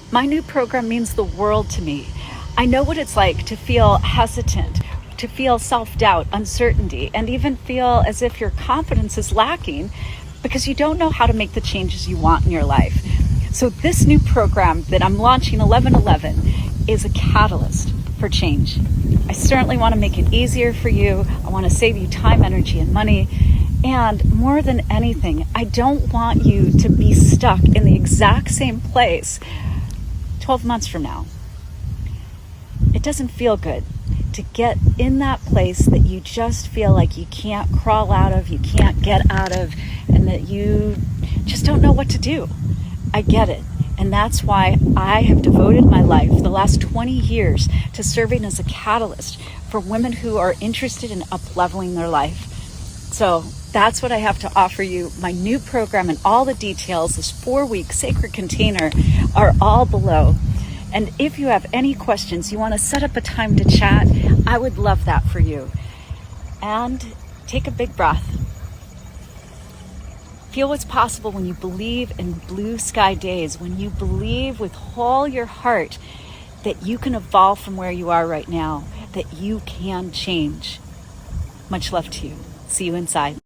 My new program means the world to me. I know what it's like to feel hesitant, to feel self-doubt, uncertainty, and even feel as if your confidence is lacking because you don't know how to make the changes you want in your life. So this new program that I'm launching 11/11 is a catalyst for change. I certainly want to make it easier for you. I want to save you time, energy, and money. And more than anything, I don't want you to be stuck in the exact same place 12 months from now. It doesn't feel good to get in that place that you just feel like you can't crawl out of, you can't get out of, and that you just don't know what to do. I get it. And that's why I have devoted my life, the last 20 years, to serving as a catalyst for women who are interested in up-leveling their life. So that's what I have to offer you. My new program and all the details, this 4-week sacred container, are all below. And if you have any questions, you want to set up a time to chat, I would love that for you. And take a big breath. Feel what's possible when you believe in blue sky days, when you believe with all your heart that you can evolve from where you are right now, that you can change. Much love to you. See you inside.